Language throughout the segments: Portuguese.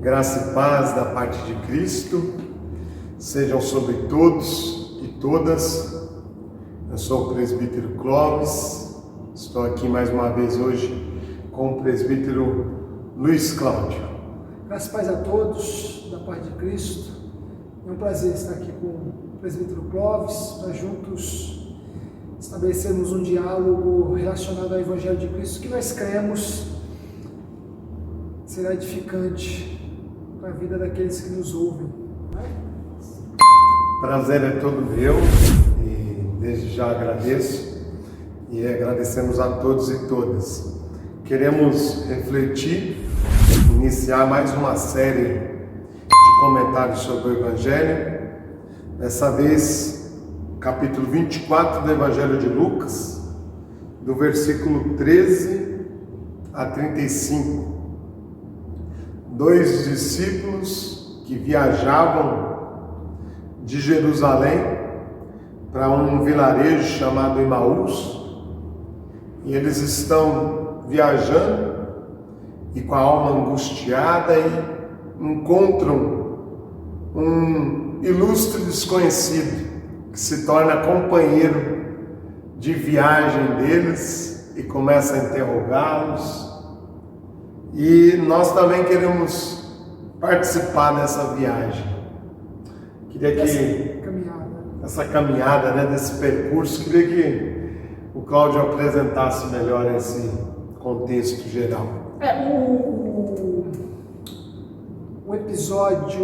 Graça e paz da parte de Cristo sejam sobre todos e todas. Eu sou o presbítero Clóvis, estou aqui mais uma vez hoje com o presbítero Luiz Cláudio. Graça e paz a todos da parte de Cristo. É um prazer estar aqui com o presbítero Clóvis, para juntos estabelecermos um diálogo relacionado ao Evangelho de Cristo que nós cremos será edificante para a vida daqueles que nos ouvem. Prazer é todo meu e desde já agradeço e agradecemos a todos e todas. Queremos refletir, iniciar mais uma série de comentários sobre o Evangelho. Dessa vez, capítulo 24 do Evangelho de Lucas, do versículo 13 a 35. Dois discípulos que viajavam de Jerusalém para um vilarejo chamado Emaús, e eles estão viajando e com a alma angustiada e encontram um ilustre desconhecido que se torna companheiro de viagem deles e começa a interrogá-los. E nós também queremos participar dessa viagem. Queria que essa caminhada, desse percurso, queria que o Cláudio apresentasse melhor esse contexto geral. O episódio,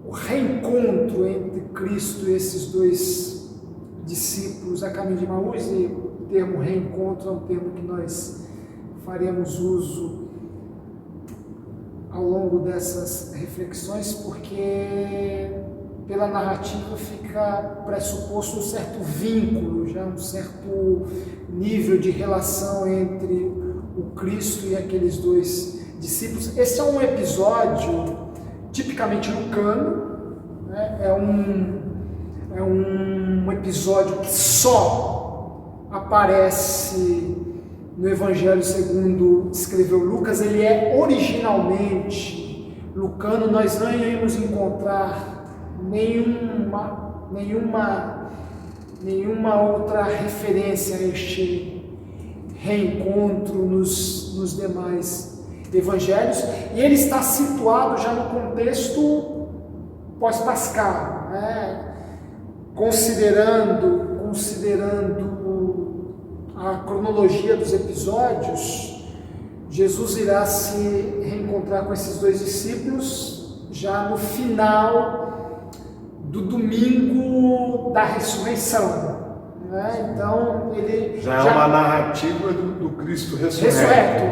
o reencontro entre Cristo e esses dois discípulos a caminho de Emaús, e o termo reencontro é um termo que nós faremos uso ao longo dessas reflexões, porque pela narrativa fica pressuposto um certo vínculo, já um certo nível de relação entre o Cristo e aqueles dois discípulos. Esse é um episódio tipicamente lucano, é um episódio que só aparece no Evangelho segundo escreveu Lucas. Ele é originalmente lucano. Nós não iremos encontrar nenhuma outra referência a este reencontro nos demais evangelhos, e ele está situado já no contexto pós-pascal, considerando a cronologia dos episódios. Jesus irá se reencontrar com esses dois discípulos já no final do domingo da ressurreição. Então ele já é uma narrativa do Cristo ressurreto.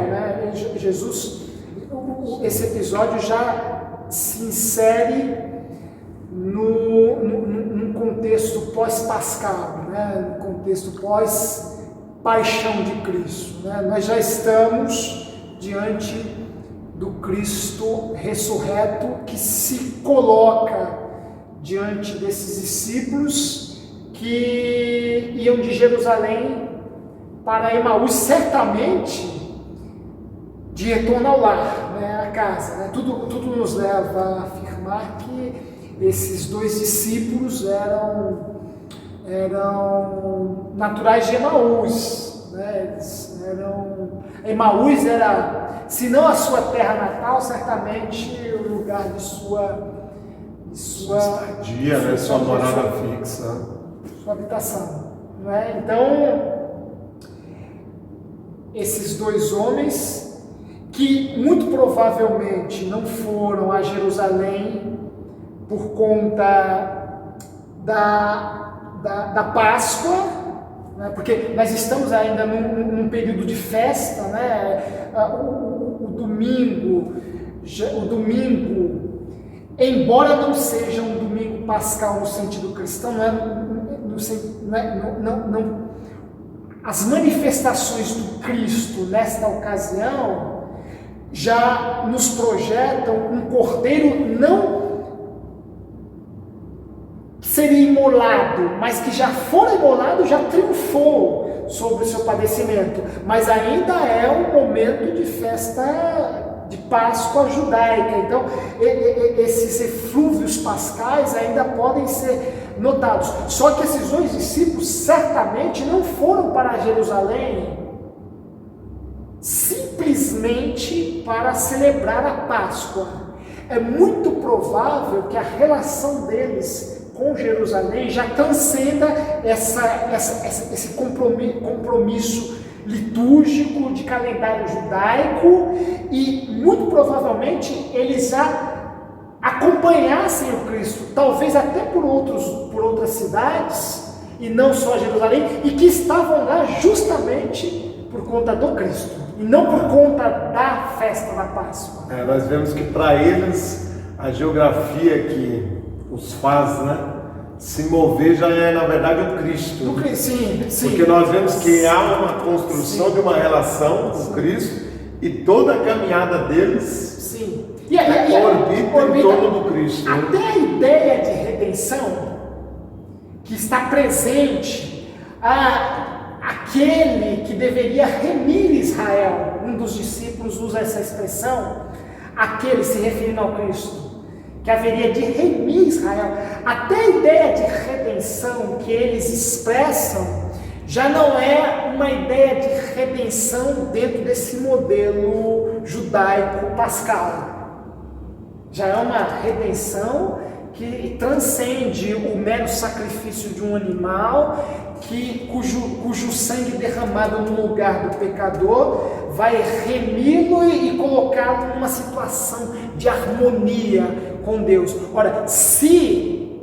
Jesus, esse episódio já se insere num contexto pós-pascal, no contexto pós-paixão de Cristo. Nós já estamos diante do Cristo ressurreto que se coloca diante desses discípulos que iam de Jerusalém para Emaús, certamente de retorno ao lar, à casa. Tudo nos leva a afirmar que esses dois discípulos eram naturais de Emaús. Emaús era, se não a sua terra natal, certamente o lugar de sua estadia, sua morada fixa, sua habitação. Então, esses dois homens que muito provavelmente não foram a Jerusalém por conta da Páscoa, porque nós estamos ainda num período de festa, o domingo, embora não seja um domingo pascal no sentido cristão, as manifestações do Cristo nesta ocasião já nos projetam um cordeiro não que seria imolado, mas que já fora imolado, já triunfou. sobre o seu padecimento, mas ainda é um momento de festa de Páscoa judaica. Então, esses eflúvios pascais ainda podem ser notados. Só que esses dois discípulos certamente não foram para Jerusalém simplesmente para celebrar a Páscoa. É muito provável que a relação deles com Jerusalém já transcenda esse compromisso litúrgico de calendário judaico, e muito provavelmente eles já acompanhassem o Cristo, talvez até por outras cidades, e não só Jerusalém, e que estavam lá justamente por conta do Cristo, e não por conta da festa da Páscoa. Nós vemos que para eles a geografia que os faz, se mover já é na verdade o Cristo. Sim. Porque nós vemos que há uma construção de uma relação com Cristo, e toda a caminhada deles orbita em torno do Cristo. Até a ideia de redenção que está presente, aquele que deveria remir Israel, um dos discípulos usa essa expressão, aquele se referindo ao Cristo, que haveria de remir Israel. Até a ideia de redenção que eles expressam já não é uma ideia de redenção dentro desse modelo judaico pascal. Já é uma redenção que transcende o mero sacrifício de um animal, cujo sangue derramado no lugar do pecador vai remi-lo e colocá-lo numa situação de harmonia com Deus. Ora, se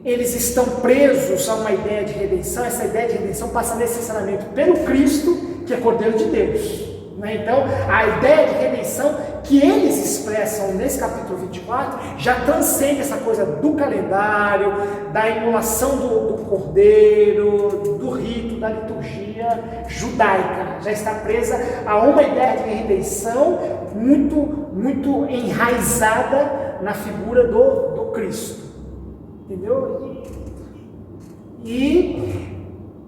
eles estão presos a uma ideia de redenção, essa ideia de redenção passa necessariamente pelo Cristo, que é Cordeiro de Deus. Então, a ideia de redenção que eles expressam nesse capítulo 24 já transcende essa coisa do calendário, da imolação do cordeiro, do rito, da liturgia judaica. Já está presa a uma ideia de redenção muito enraizada na figura do Cristo. Entendeu? E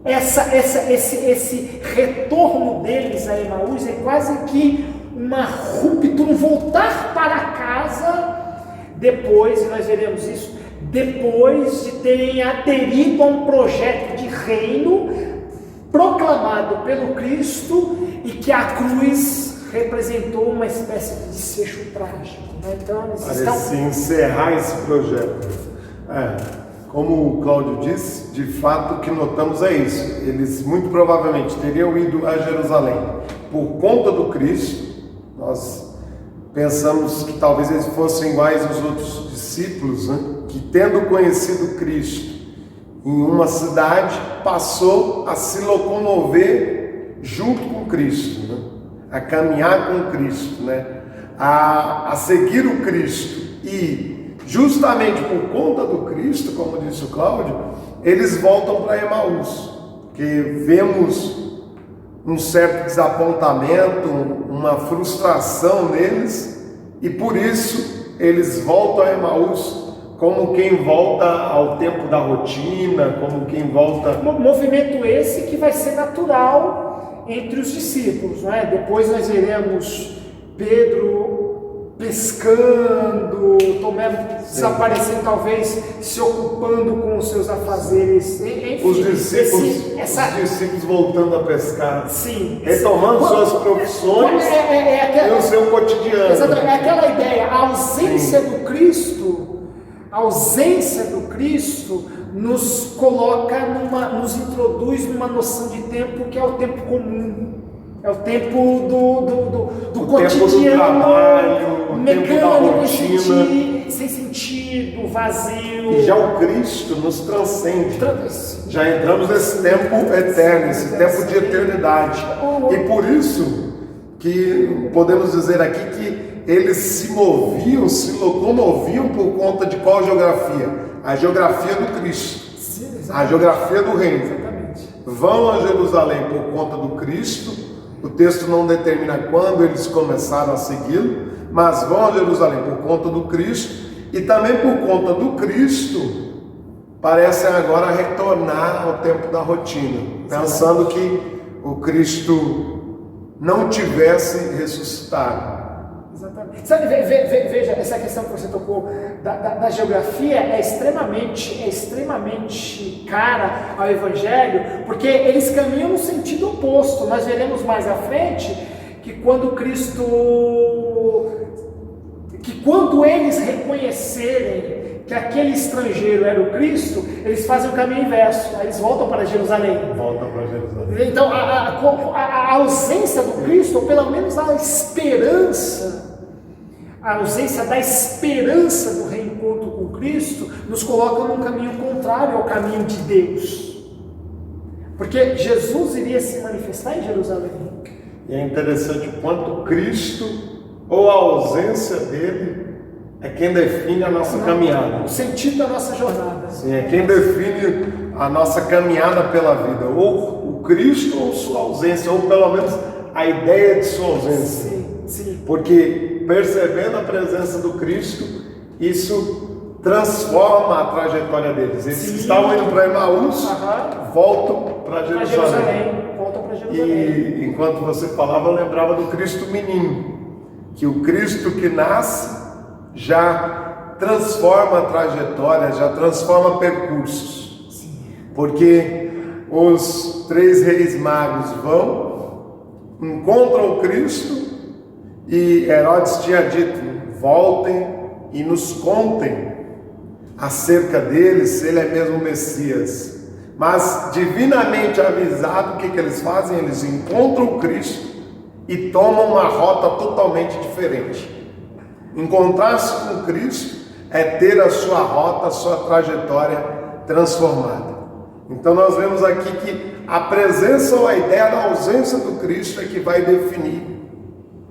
esse retorno deles a Emaús é quase que uma ruptura, um voltar para casa depois, e nós veremos isso, depois de terem aderido a um projeto de reino proclamado pelo Cristo, e que a cruz representou uma espécie de desfecho trágico. Então eles Parece encerrar esse projeto. Como o Cláudio disse, de fato o que notamos é isso. Eles muito provavelmente teriam ido a Jerusalém por conta do Cristo. Nós pensamos que talvez eles fossem iguais aos outros discípulos, que tendo conhecido Cristo em uma cidade, passou a se locomover junto com Cristo, a caminhar com Cristo, a seguir o Cristo. E justamente por conta do Cristo, como disse o Cláudio, eles voltam para Emaús, porque vemos um certo desapontamento, uma frustração neles, e por isso eles voltam a Emaús como quem volta ao tempo da rotina, como quem volta... Um movimento esse que vai ser natural entre os discípulos, Depois nós veremos Pedro pescando, Tomé desaparecendo, talvez se ocupando com os seus afazeres, enfim, os discípulos voltando a pescar, retomando suas profissões e o seu cotidiano. Exatamente, é aquela ideia, a ausência do Cristo nos coloca nos introduz numa noção de tempo que é o tempo comum. É o tempo do cotidiano, tempo do trabalho, mecânico, sem sentido, vazio. E já o Cristo nos transcende. Já entramos nesse tempo eterno, esse tempo de eternidade. E por isso que podemos dizer aqui que eles se locomoviam por conta de qual geografia? A geografia do Cristo. Sim, a geografia do reino. Exatamente. Vão a Jerusalém por conta do Cristo. O texto não determina quando eles começaram a segui-lo, mas vão a Jerusalém por conta do Cristo, e também por conta do Cristo parecem agora retornar ao tempo da rotina, pensando que o Cristo não tivesse ressuscitado. Exatamente. Sabe, veja, essa questão que você tocou da geografia é extremamente cara ao Evangelho, porque eles caminham no sentido oposto. Nós veremos mais à frente que quando eles reconhecerem que aquele estrangeiro era o Cristo, eles fazem o caminho inverso, aí eles voltam para Jerusalém. Então, a ausência do Cristo, ou pelo menos a ausência da esperança do reencontro com Cristo, nos coloca num caminho contrário ao caminho de Deus. Porque Jesus iria se manifestar em Jerusalém. E é interessante o quanto Cristo, ou a ausência dele, é quem define a nossa caminhada. O sentido da nossa jornada. Sim, é quem define a nossa caminhada pela vida. Ou o Cristo ou sua ausência, ou pelo menos a ideia de sua ausência. Sim. Porque percebendo a presença do Cristo, isso transforma a trajetória deles. Eles que estavam indo para Emaús, voltam para Jerusalém. E enquanto você falava, eu lembrava do Cristo menino. Que o Cristo que nasce já transforma a trajetória, já transforma percursos. Sim. Porque os 3 reis magos vão, encontram o Cristo, e Herodes tinha dito: voltem e nos contem acerca dele, se ele é mesmo o Messias. Mas divinamente avisado, o que eles fazem? Eles encontram o Cristo e tomam uma rota totalmente diferente. Encontrar-se com Cristo é ter a sua rota, a sua trajetória transformada. Então nós vemos aqui que a presença ou a ideia da ausência do Cristo é que vai definir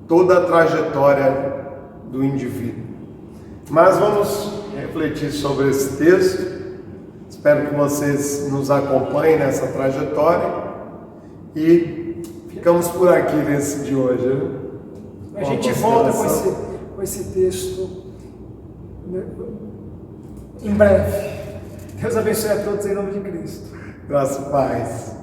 toda a trajetória do indivíduo. Mas vamos refletir sobre esse texto. Espero que vocês nos acompanhem nessa trajetória e ficamos por aqui nesse de hoje. Né? A gente volta com esse texto em breve. Deus abençoe a todos em nome de Cristo. Graça e paz.